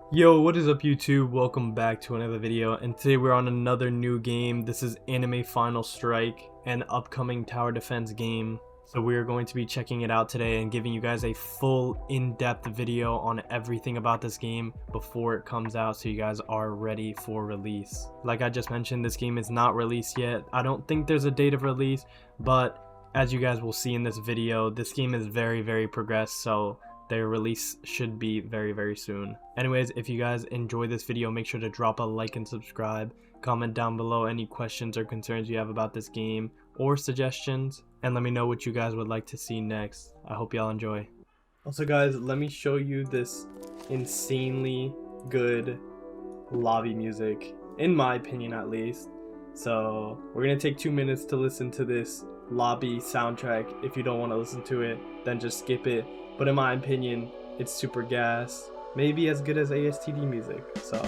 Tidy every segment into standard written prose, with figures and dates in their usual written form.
Yo, what is up YouTube? Welcome back to another video, and today we're on another new game. This is Anime Final Strike, an upcoming tower defense game. So we are going to be checking it out today and giving you guys a full in-depth video on everything about this game before it comes out, so you guys are ready for release. Like I just mentioned, this game is not released yet. I don't think there's a date of release, but as you guys will see in this video, this game is very progressed, so their release should be very soon. Anyways, if you guys enjoy this video, make sure to drop a like and subscribe. Comment down below any questions or concerns you have about this game or suggestions, and let me know what you guys would like to see next. I hope y'all enjoy. Also guys, let me show you this insanely good lobby music, in my opinion at least. So we're gonna take 2 minutes to listen to this lobby soundtrack. If you don't want to listen to it, then just skip it. But in my opinion, it's super gas. Maybe as good as ASTD music, so.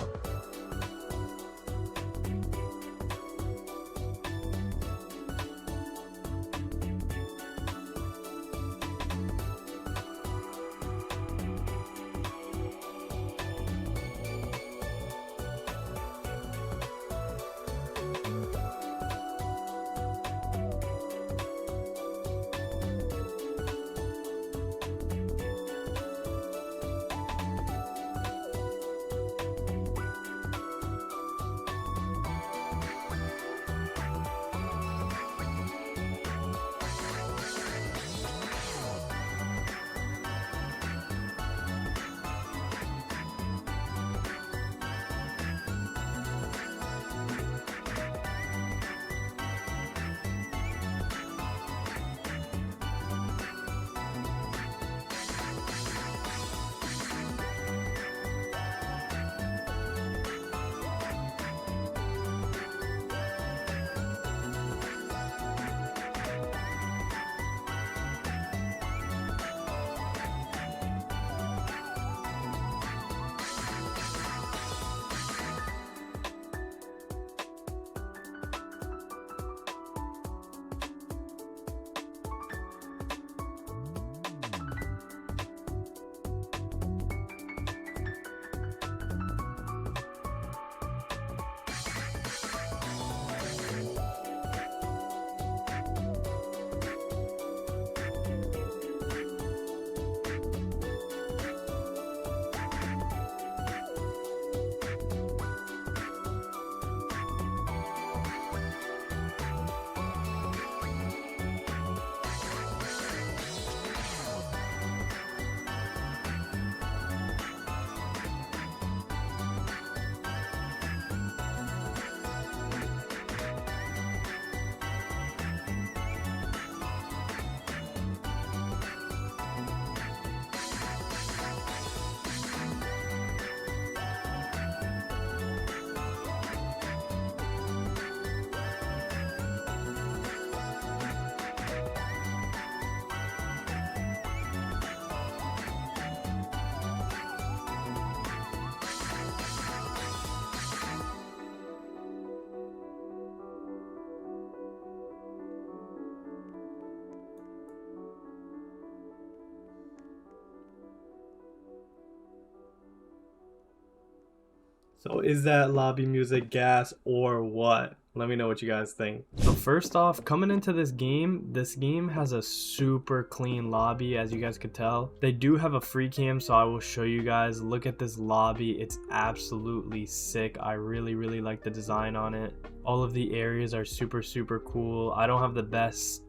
So is that lobby music gas or what? Let me know what you guys think. So first off, coming into this game has a super clean lobby, as you guys could tell. They do have a free cam, so I will show you guys. Look at this lobby. It's absolutely sick. I really like the design on it. All of the areas are super cool. I don't have the best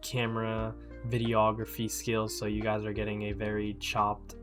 camera videography skills, so you guys are getting a very chopped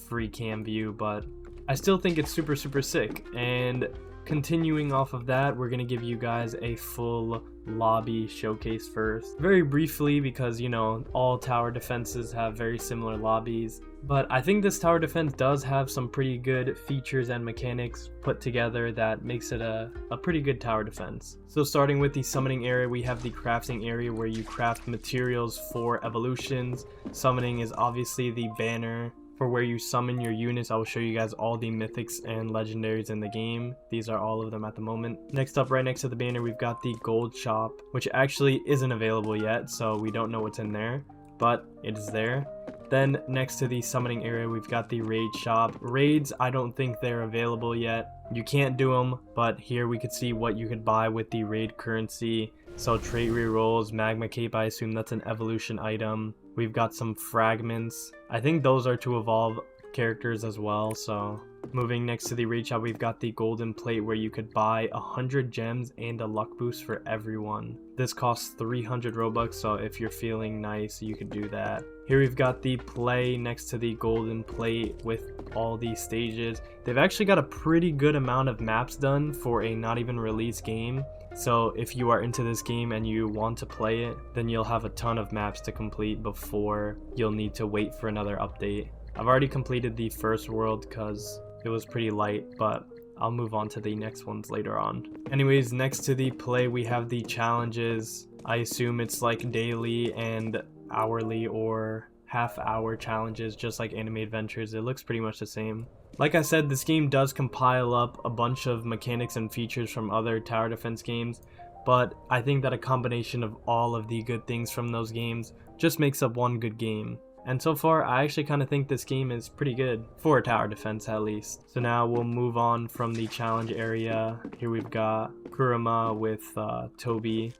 free cam view, but I still think it's super sick. And continuing off of that, we're gonna give you guys a full lobby showcase first, very briefly, because you know all tower defenses have very similar lobbies, but I think this tower defense does have some pretty good features and mechanics put together that makes it a pretty good tower defense. So starting with the summoning area, we have the crafting area where you craft materials for evolutions. Summoning is obviously the banner for where you summon your units. I will show you guys all the mythics and legendaries in the game. These are all of them at the moment. Next up, right next to the banner, we've got the gold shop, which actually isn't available yet, so we don't know what's in there, but it is there. Then next to the summoning area, we've got the raid shop. Raids, I don't think they're available yet. You can't do them, but here we could see what you could buy with the raid currency. So trait rerolls, magma cape, I assume that's an evolution item. We've got some fragments. I think those are to evolve characters as well. So moving next to the raid shop, we've got the golden plate where you could buy 100 gems and a luck boost for everyone. This costs 300 Robux, so if you're feeling nice, you could do that. Here we've got the play next to the golden plate with all these stages. They've actually got a pretty good amount of maps done for a not even released game. So if you are into this game and you want to play it, then you'll have a ton of maps to complete before you'll need to wait for another update. I've already completed the first world because it was pretty light, but I'll move on to the next ones later on. Anyways, next to the play, we have the challenges. I assume it's like daily and hourly or half-hour challenges, just like Anime Adventures. It looks pretty much the same. Like I said, this game does compile up a bunch of mechanics and features from other tower defense games, but I think that a combination of all of the good things from those games just makes up one good game. And so far, I actually kind of think this game is pretty good, for a tower defense at least. So now we'll move on from the challenge area. Here we've got Kurama with Toby.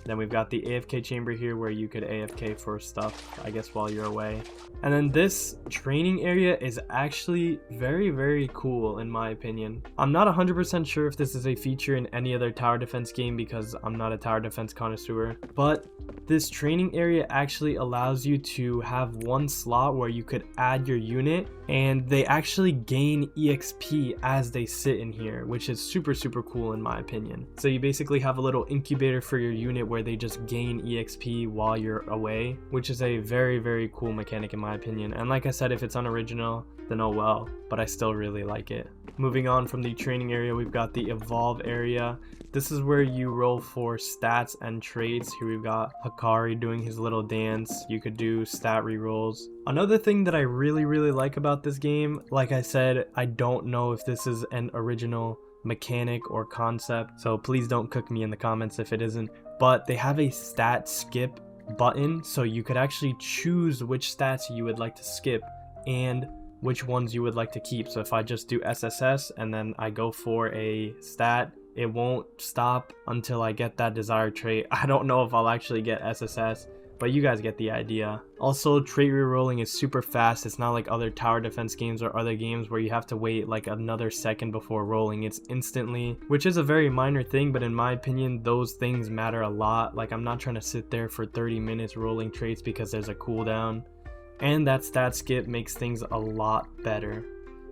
Then we've got the AFK chamber here where you could AFK for stuff, I guess, while you're away. And then this training area is actually very, very cool in my opinion. I'm not 100% sure if this is a feature in any other tower defense game because I'm not a tower defense connoisseur, but this training area actually allows you to have one slot where you could add your unit and they actually gain EXP as they sit in here, which is super, super cool in my opinion. So you basically have a little incubator for your unit where they just gain EXP while you're away, which is a very, very cool mechanic in my opinion. And like I said, if it's unoriginal, then oh well, but I still really like it. Moving on from the training area, we've got the evolve area. This is where you roll for stats and traits. Here we've got Hakari doing his little dance. You could do stat rerolls. Another thing that I really, really like about this game, like I said, I don't know if this is an original mechanic or concept, so please don't cook me in the comments if it isn't, but they have a stat skip button, so you could actually choose which stats you would like to skip and which ones you would like to keep. So if I just do SSS and then I go for a stat, it won't stop until I get that desired trait. I don't know if I'll actually get SSS, but you guys get the idea. Also, trait rerolling is super fast. It's not like other tower defense games or other games where you have to wait like another second before rolling. It's instantly, which is a very minor thing, but in my opinion, those things matter a lot. Like, I'm not trying to sit there for 30 minutes rolling traits because there's a cooldown. And that stat skip makes things a lot better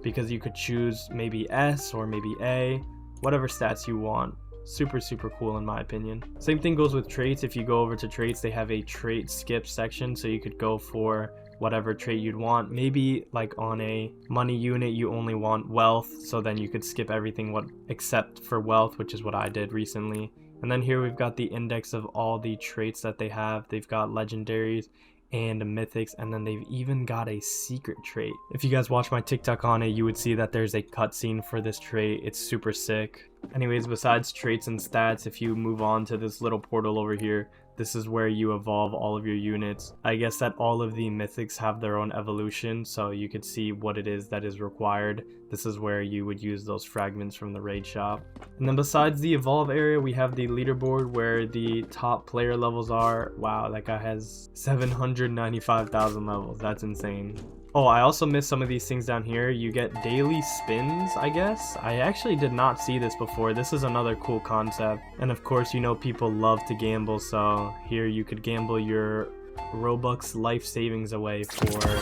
because you could choose maybe S or maybe A, whatever stats you want. Super, super cool in my opinion. Same thing goes with traits. If you go over to traits, they have a trait skip section, so you could go for whatever trait you'd want. Maybe like on a money unit you only want wealth, so then you could skip everything except for wealth, which is what I did recently. And then here we've got the index of all the traits that they have. They've got legendaries and mythics, and then they've even got a secret trait. If you guys watch my TikTok on it, you would see that there's a cutscene for this trait. It's super sick. Anyways, besides traits and stats, if you move on to this little portal over here, this is where you evolve all of your units. I guess that all of the mythics have their own evolution, so you could see what it is that is required. This is where you would use those fragments from the raid shop. And then besides the evolve area, we have the leaderboard where the top player levels are. Wow, that guy has 795,000 levels. That's insane. Oh, I also missed some of these things down here. You get daily spins, I guess. I actually did not see this before. This is another cool concept. And of course, you know, people love to gamble, so here you could gamble your Robux life savings away for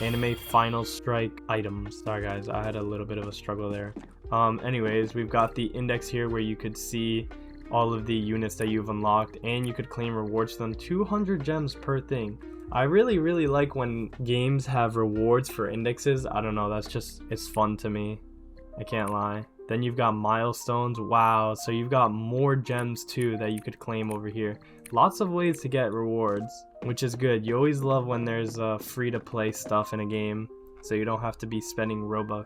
anime final strike items. Sorry guys, I had a little bit of a struggle there. Anyways, we've got the index here where you could see all of the units that you've unlocked, and you could claim rewards for them. 200 gems per thing. I really, really like when games have rewards for indexes. I don't know, that's just, it's fun to me. I can't lie. Then you've got milestones. Wow, so you've got more gems too that you could claim over here. Lots of ways to get rewards, which is good. You always love when there's free to play stuff in a game, so you don't have to be spending Robux.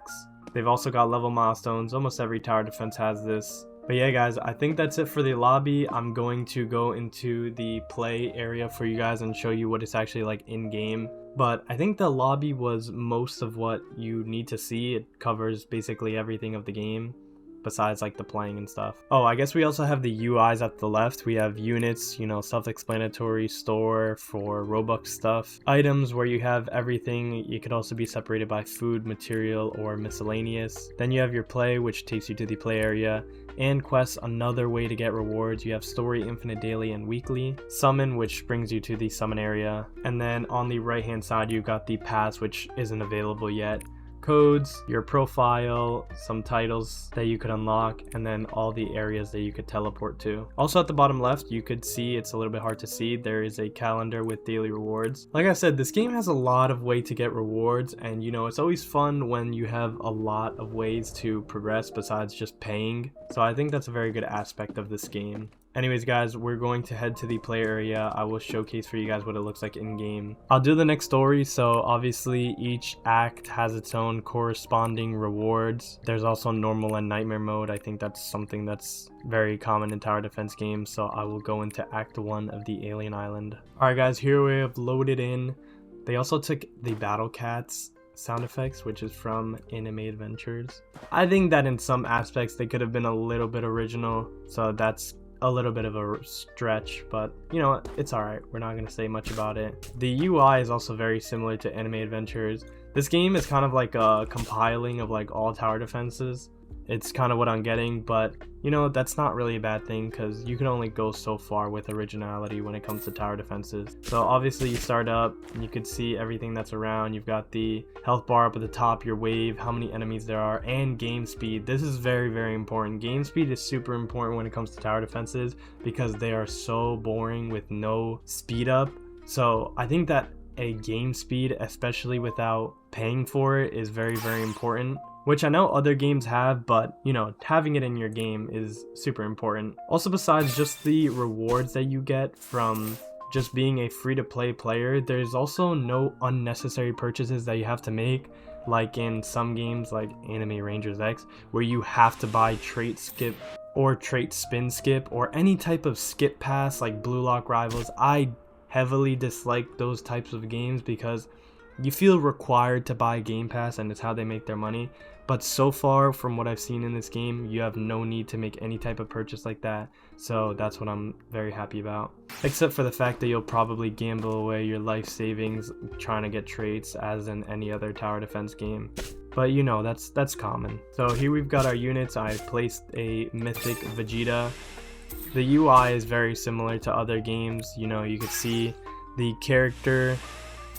They've also got level milestones. Almost every tower defense has this. But yeah guys, I think that's it for the lobby. I'm going to go into the play area for you guys and show you what it's actually like in game. But I think the lobby was most of what you need to see. It covers basically everything of the game besides like the playing and stuff. Oh, I guess we also have the UIs at the left. We have units, you know, self-explanatory, store for Robux stuff, items where you have everything. You could also be separated by food, material, or miscellaneous. Then you have your play, which takes you to the play area, and quests, another way to get rewards. You have story, infinite, daily, and weekly. Summon, which brings you to the summon area. And then on the right hand side, you've got the pass, which isn't available yet. Codes, your profile, some titles that you could unlock, and then all the areas that you could teleport to. Also at the bottom left, you could see, it's a little bit hard to see, there is a calendar with daily rewards. Like I said, this game has a lot of way to get rewards, and you know, it's always fun when you have a lot of ways to progress besides just paying. So I think that's a very good aspect of this game. Anyways guys, we're going to head to the play area. I will showcase for you guys what it looks like in game. I'll do the next story, so obviously each act has its own corresponding rewards. There's also normal and nightmare mode. I think that's something that's very common in tower defense games, so I will go into act 1 of the alien island. Alright guys, here we have loaded in. They also took the battle cats sound effects, which is from Anime Adventures. I think that in some aspects they could have been a little bit original, so that's a little bit of a stretch, but you know, it's alright. We're not going to say much about it. The UI is also very similar to Anime Adventures. This game is kind of like a compiling of like all tower defenses. It's kind of what I'm getting, but you know, that's not really a bad thing because you can only go so far with originality when it comes to tower defenses. So obviously you start up and you can see everything that's around. You've got the health bar up at the top, your wave, how many enemies there are, and game speed. This is very, very important. Game speed is super important when it comes to tower defenses because they are so boring with no speed up. So I think that a game speed, especially without paying for it, is very, very important. Which I know other games have, but you know, having it in your game is super important. Also, besides just the rewards that you get from just being a free-to-play player, there's also no unnecessary purchases that you have to make, like in some games like Anime Rangers X, where you have to buy trait skip or trait spin skip or any type of skip pass like Blue Lock Rivals. I heavily dislike those types of games because you feel required to buy Game Pass and it's how they make their money. But so far from what I've seen in this game, you have no need to make any type of purchase like that. So that's what I'm very happy about. Except for the fact that you'll probably gamble away your life savings trying to get traits as in any other tower defense game. But you know, that's common. So here we've got our units. I placed a mythic Vegeta. The UI is very similar to other games. You know, you can see the character,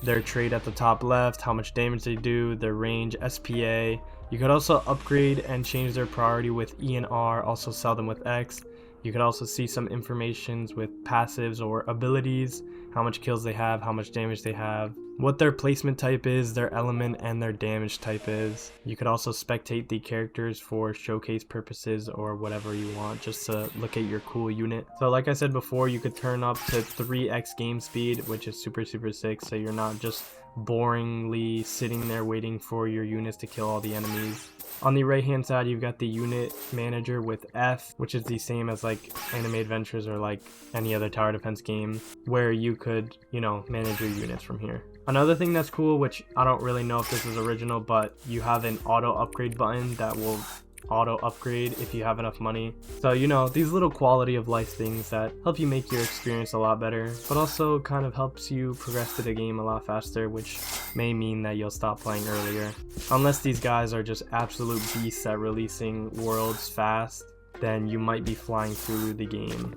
their trait at the top left, how much damage they do, their range, SPA. You could also upgrade and change their priority with E and R, also sell them with X. You could also see some informations with passives or abilities, how much kills they have, how much damage they have, what their placement type is, their element, and their damage type is. You could also spectate the characters for showcase purposes or whatever you want, just to look at your cool unit. So like I said before, you could turn up to 3x game speed, which is super sick, so you're not just boringly sitting there waiting for your units to kill all the enemies. On the right hand side, you've got the unit manager with F, which is the same as like Anime Adventures or like any other tower defense game, where you could, you know, manage your units from here. Another thing that's cool, which I don't really know if this is original, but you have an auto upgrade button that will auto upgrade if you have enough money. So you know, these little quality of life things that help you make your experience a lot better, but also kind of helps you progress through the game a lot faster, which may mean that you'll stop playing earlier. Unless these guys are just absolute beasts at releasing worlds fast, then you might be flying through the game.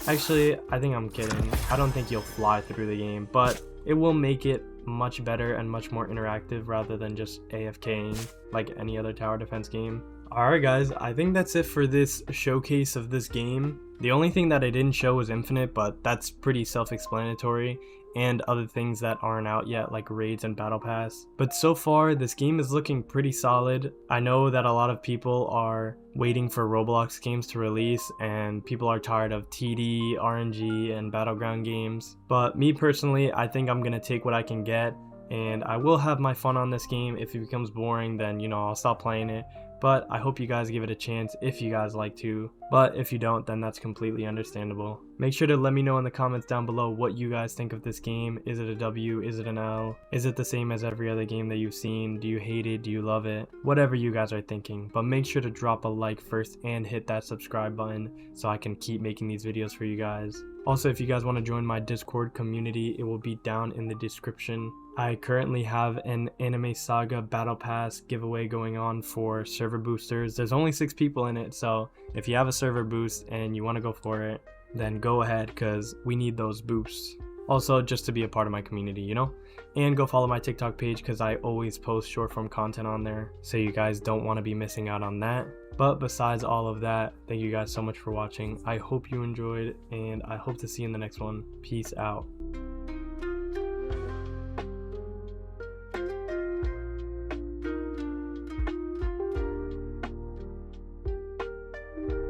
Actually, I think I'm kidding. I don't think you'll fly through the game, but it will make it much better and much more interactive rather than just AFKing like any other tower defense game. Alright guys, I think that's it for this showcase of this game. The only thing that I didn't show was Infinite, but that's pretty self-explanatory, and other things that aren't out yet like raids and battle pass. But so far this game is looking pretty solid. I know that a lot of people are waiting for Roblox games to release and people are tired of TD, RNG, and battleground games. But me personally, I think I'm gonna take what I can get, and I will have my fun on this game. If it becomes boring, then you know, I'll stop playing it. but I hope you guys give it a chance if you guys like to. But if you don't, then that's completely understandable. Make sure to let me know in the comments down below what you guys think of this game. Is it a W? Is it an L? Is it the same as every other game that you've seen? Do you hate it? Do you love it? Whatever you guys are thinking. But make sure to drop a like first and hit that subscribe button so I can keep making these videos for you guys. Also, if you guys want to join my Discord community, it will be down in the description. I currently have an Anime Saga Battle Pass giveaway going on for server boosters. There's only 6 people in it, so if you have a server boost and you want to go for it, then go ahead because we need those boosts. Also, just to be a part of my community, you know? And go follow my TikTok page because I always post short form content on there, so you guys don't want to be missing out on that. But besides all of that, thank you guys so much for watching. I hope you enjoyed, and I hope to see you in the next one. Peace out.